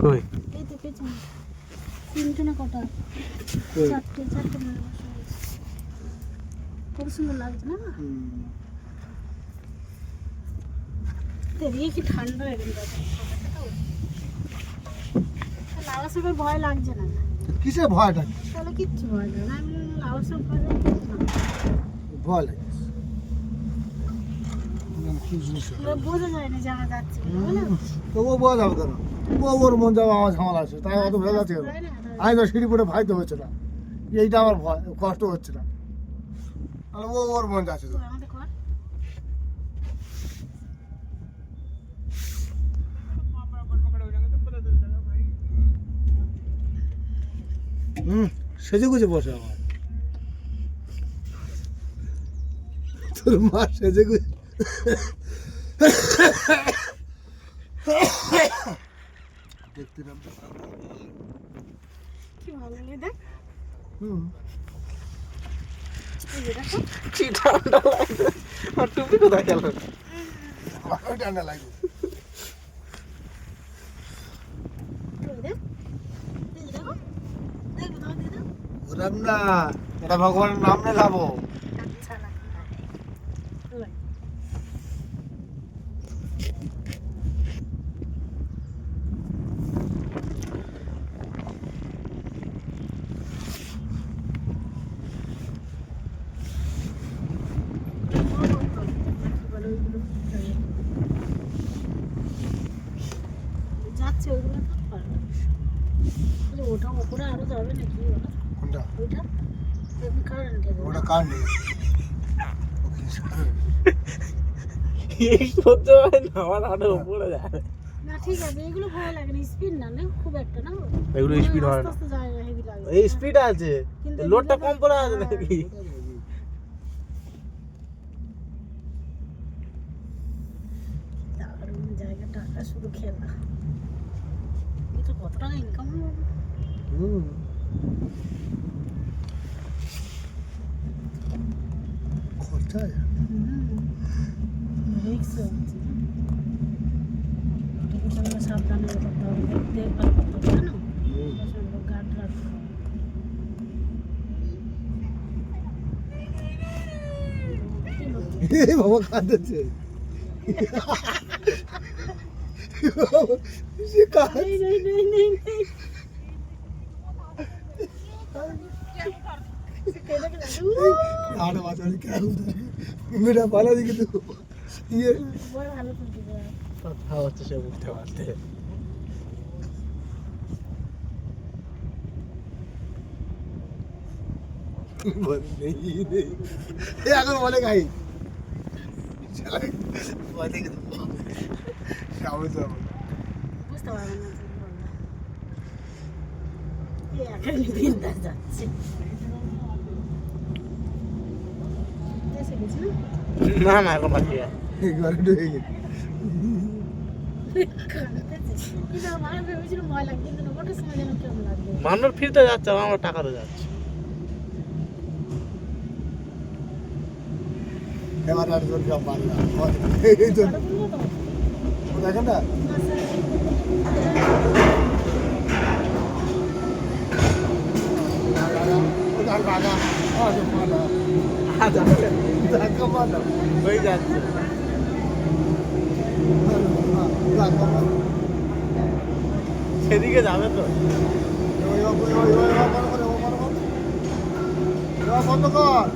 কই এই তো পেছনে তিনটে না কটা চারটে মেয়ে বসে আছে। কত সুন্দর লাগছে না? এদিকে কি ঠান্ডা এরকম লাউয়া সাপের ভয় লাগছে না। কিসে ভয়টা? তাহলে কিচ্ছু ভয় লাগে না। আমি লাউয়া সাপ ভয় ভয় লাগে বোঝা যায় না জানা যাচ্ছে বুঝলে? তবুও বোঝা যাবে কেন? ওর মন যাবে আমার ঝামেলা আছে, তাই অত ভেজা ছিল। আমি তো সিঁড়ি পরে ভাইতে হচ্ছে না, এইটা আমার ভয়, কষ্ট হচ্ছে না। তাহলে ওর মন যাচ্ছে তো। আমাদের কর সেজে গুজে বসে আমার তোর মা সেজে গুজে দেখতে নাম কি ভালো লাগে দেখ। কি ঠান্ডা লাগছে, আর টুপি কোথায় গেল? ভালো ঠান্ডা লাগবে। ওরম না, এটা ভগবানের নাম নিয়ে যাবো। যাচ্ছে ওইগুলো তো পারবে। ওটা ওপরে আরো যাবে নাকি? কোনটা? ওইটা এমনি কারেন্ট গেছে। ওটা কার নেই? এই সহ্য হয় না, আমার আরো উপরে যায়। না ঠিক আছে, এগুলো ভয় লাগে না, স্পিড না না খুব একটা না। এগুলো স্পিড হয় না, আস্তে আস্তে যায় না, হেভি লাগে। এই স্পিড আছে, কিন্তু লোডটা কম পড়ে আছে নাকি? দারুণ জায়গা, টাকা শুধু খেলা। এটা কত টাকা ইনকাম হবে? খরচা রিক্স হচ্ছে। এটাকে সামনে সাবধানে করতে হবে, দেখভাল করতে হবে না? গার্ড রাখতে হবে। বাবা কাঁদেছে, সে নেই নেই নেই নেই নেই আরে বাচ্চা কেন মেয়েটা ভালো দিকে তো ইয়ে বড় ভালো তুলতে যায়। কথা হচ্ছে সে উঠতে পারতে। নেই নেই এখন বলে গাই বুঝতে পারবে না এখানে দিনটা যাচ্ছে। এসে গেছি না? না না, এখন বাকি আছে। ঘরে ঢুকে গেছে। কিন্তু আমার ভেবেছিল ভয় লাগবে, কিন্তু ওটার সময় যেন কেমন লাগবে। মানুষ ফিরতে যাচ্ছে, আর আমার টাকাতে যাচ্ছে। এবার আর তোর সব পারলাম এই তো আরো বলবো তো? দেখেন না হয়ে যাচ্ছে। সেদিকে যাবে তো। বন্ধ কর।